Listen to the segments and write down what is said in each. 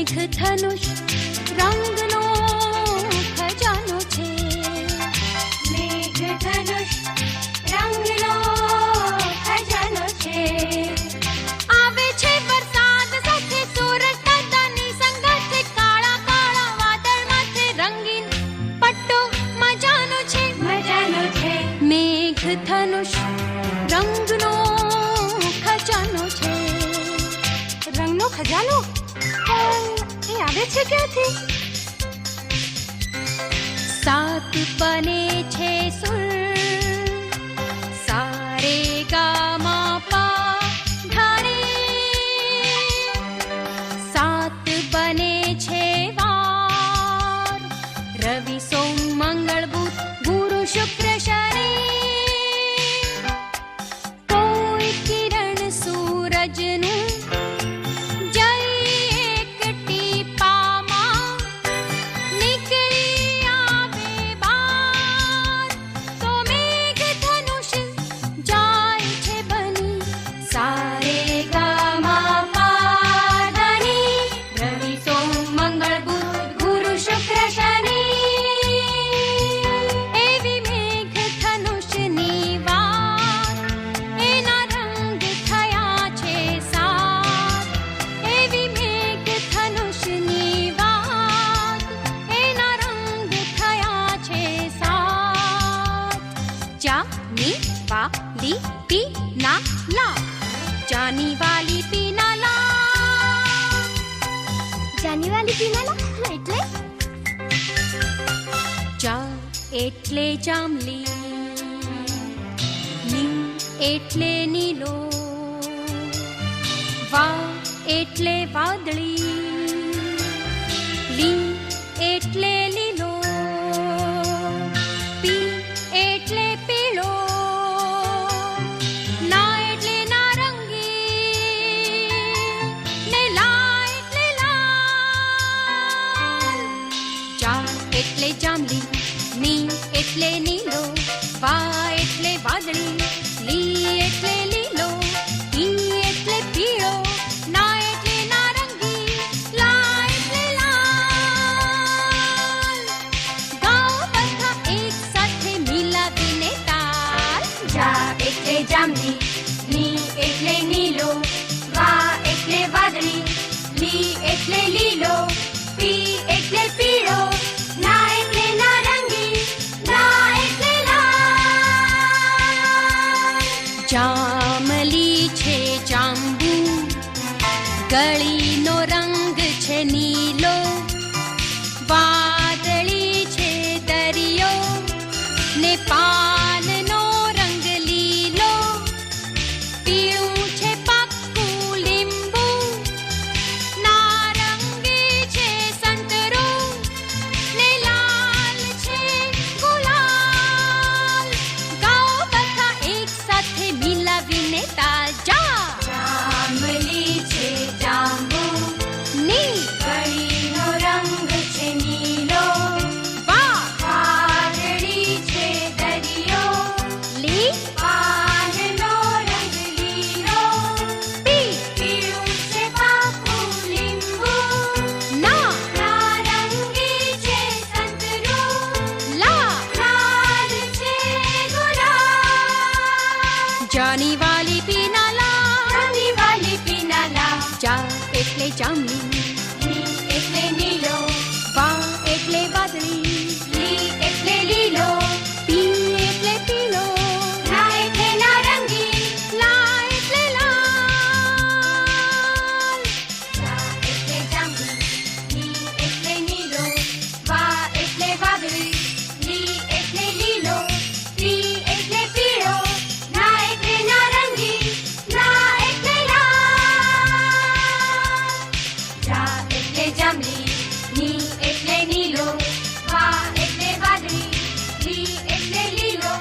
મેઘધનુષ રંગનો ખજાનો છે. મેઘધનુષ રંગનો ખજાનો છે. આવે છે વરસાદ સાથે સૂરજ દાદાની સંગાથે. કાળા કાળા વાદળ માથે રંગીન પટ્ટો મજાનો છે. મજાનો છે. મેઘધનુષ રંગનો ખજાનો છે. રંગનો ખજાનો એ આવે છે ક્યાંથી? સાત બને છે સુર સારે ગામા પા ધારે. સાત બને છે વાર રવિ સોમ મંગળ બુધ ગુરુ શુક્ર શનિ. કોઈ કિરણ સૂરજનું जानी वाली पीना ला. जानी वाली पीना ला એટલે જા એટલે જાંબલી, ની એટલે નીલો, વા એટલે વાદળી, લી એટલે લીલો, પી એટલે પીળો, એટલે જાંબલી, ની એટલે નીલો, વા એટલે વાદળી, લી એટલે લીલો, ઈ એટલે પીળો, ના એટલે નારંગી, લા એટલે લાલ. ગાઓ બધા એક સાથે મિલાવીને તાલ. જા એટલે જાંબલી, ની એટલે નીલો, વા એટલે વાદળી, લી એટલે લીલો, પી એટલે પીળો, ના એટલે નારંગી, ના એટલે લાલ. જાંબલી છે જાંબુ, ગળીનો રંગ છે નીલો, વાદળી છે દરિયો, ને પાનનો રંગ લીલો, પીળું છે પાક્કું લીંબુ, નારંગી છે સંતરો, ને લાલ છે ગુલાલ. ગાઓ બધા એક સાથે મિલાવીને તાજા. જાંબલી છે જાંબુ, ની ગળીનો રંગ છે નીલો, વા વાદળી છે દરિયો, લી પાનનો રંગ લીલો, પી પીળું છે પાકું લીંબુ, ના નારંગી છે સંતરો, લા લાલ છે ગુલાલ. જાની વાલી પીના લા, જાની વાલી પીના લા. જા એટલે જાંબલી, ની એટલે નીલો, વા એટલે વાદળી, લી એટલે લીલો, પી એટલે પીળો, ના એટલે નારંગી, લા એટલે લાલ. જા એટલે જાંબલી, ની એટલે નીલો, વા એટલે વાદળી, લી એટલે લીલો, પી એટલે પીળો, ના એટલે નારંગી, લા એટલે લાલ. જા એટલે જાંબલી, ની એટલે નીલો, વા એટલે વાદળી, લી એટલે લીલો,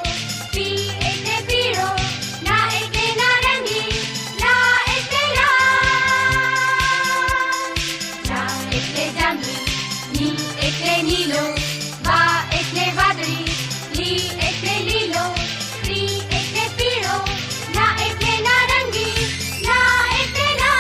પી એટલે પીળો, ના એટલે નારંગી, લા એટલે લાલ. જા એટલે જાંબલી, ની એટલે નીલો, વા એટલે વાદળી, લી એટલે લીલો, પી એટલે પીળો, ના એટલે નારંગી, લા એટલે લાલ.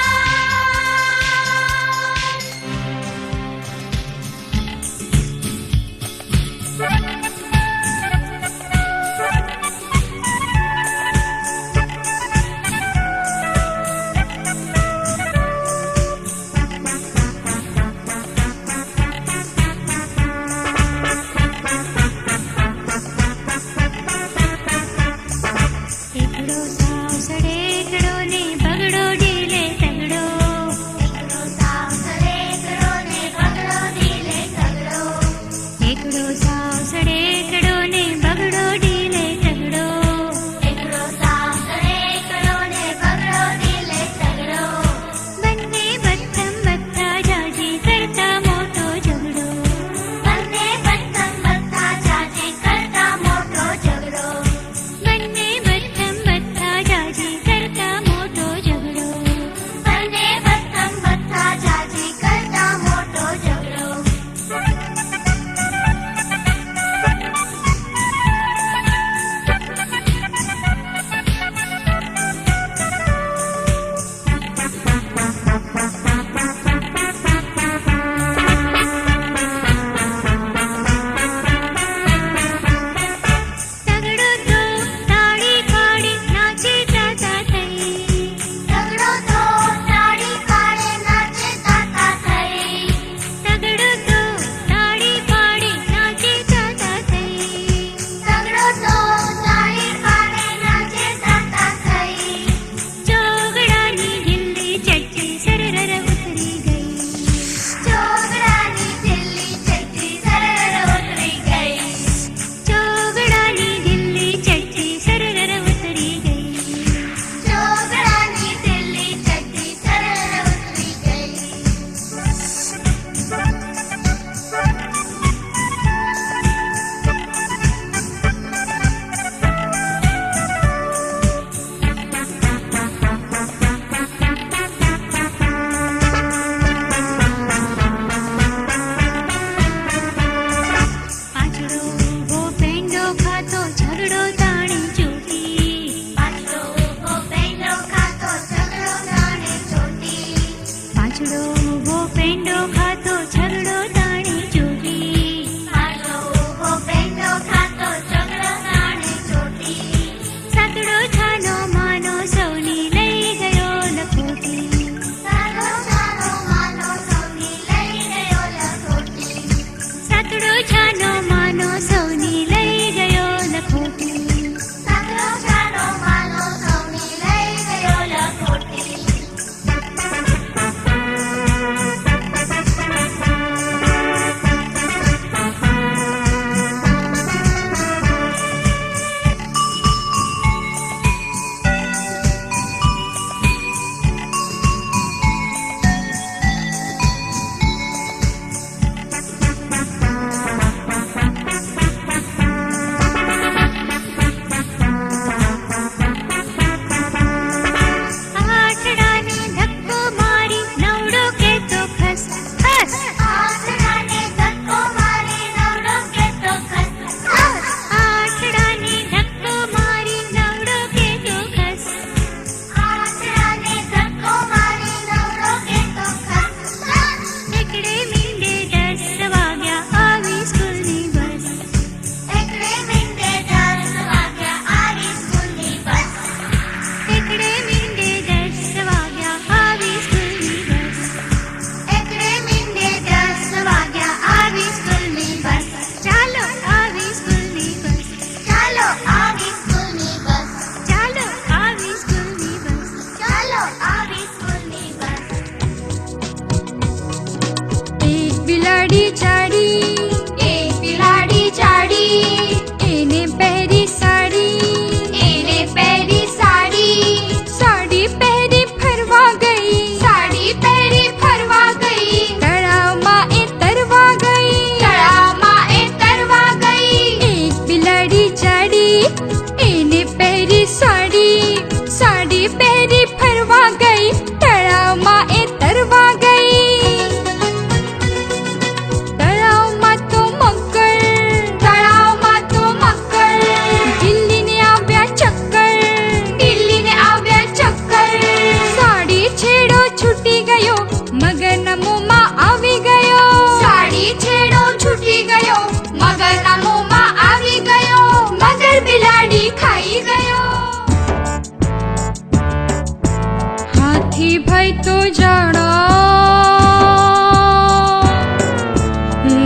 બિલાડી જાડી, એક બિલાડી જાડી, એને પહેરી સાડી, એને પહેરી સાડી, સાડી પહેરી ફરવા ગઈ, સાડી પહેરી ફરવા ગઈ, તળાવમાં એ તરવા ગઈ, તળાવમાં એ તરવા ગઈ. એક બિલાડી જાડી, એને પહેરી સાડી, સાડી પહેરી ફરવા ગઈ, તળાવમાં એ તરવા ગઈ. તળાવમાં તો મગર, તળાવમાં તો મગર, બિલ્લીને આવ્યા ચક્કર, બિલ્લીને આવ્યા ચક્કર. સાડી છેડો છૂટી ગયો, મગરના મોંમાં આવી ગયો, સાડી છેડો છૂટી ગયો, મગરના મોંમાં આવી ગયો, મગર બિલાડી ખાઈ ગયો. હાથી ભાઈ તો જાડા,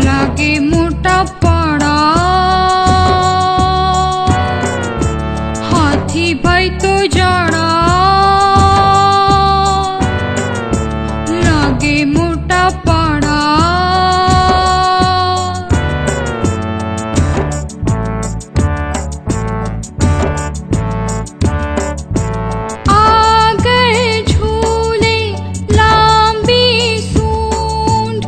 લાગે મોટા પાડા. હાથી ભાઈ તો જાડા, લાગે મોટા પાડા. આગળ ઝૂલે લાંબી સૂંઢ,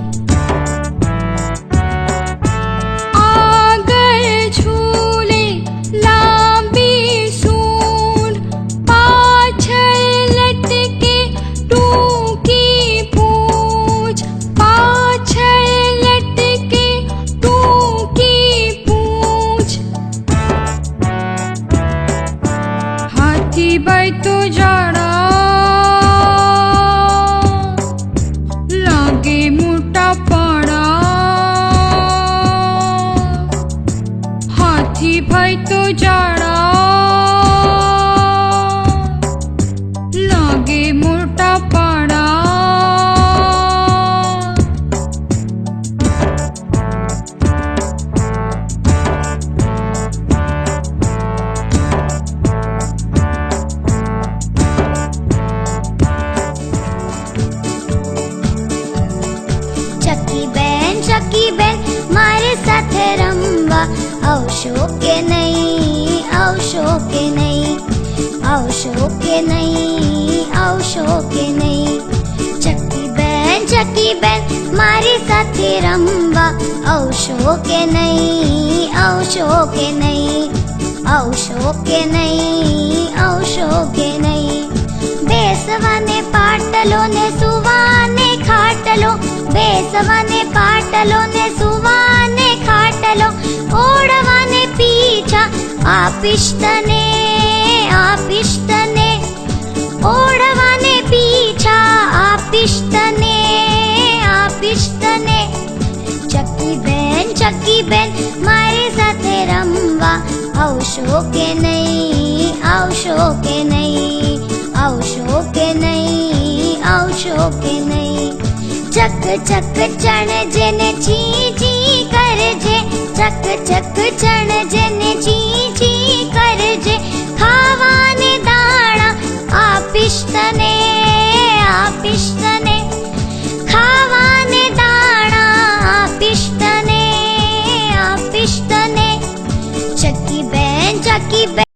આગળ ઝૂલે લાંબી સૂંઢ, પાછળ લટકે ટૂંકી પૂંછ, પાછળ લટકે ટૂંકી પૂંછ. હાથીભાઈ તો જાડા, લાગે મોટા પાડા. હાથીભાઈ તો જાડા, લાગે મોટા પાડા. ચક્કી બેન મારી સાથે રમવા આવશો કે નહીં, આવશો કે નહીં, આવશો કે નહીં, આવશો કે નહીં. ચક્કી બેન મારી સાથે રમવા આવશો કે નહીં, આવશો કે નહીં, આવશો કે નહીં, આવશો કે નહીં. બેસવાને પાટલો ને સુવાને ખાટલો, બેસવાને પાટલો ને સુવાને ખાટલો, ઓઢવાને પીછા આપીશ તને, આપીશ તને, ઓઢવાને પીછા આપીશ તને, આપીશ તને. ચક્કી બેન મારી સાથે રમવા આવશો કે નહીં, આવશો કે નહીં, આવશો કે નહીં, આવશો કે નહીં. ચક ચણજે ને ચી ચી કરજે, ચક ચણજે ને ચી ચી કરજે, ખાવાને દાણા આપીશ તને, આપીશ તને, ખાવાને દાણા આપીશ તને, આપીશ તને. ચક્કી બેન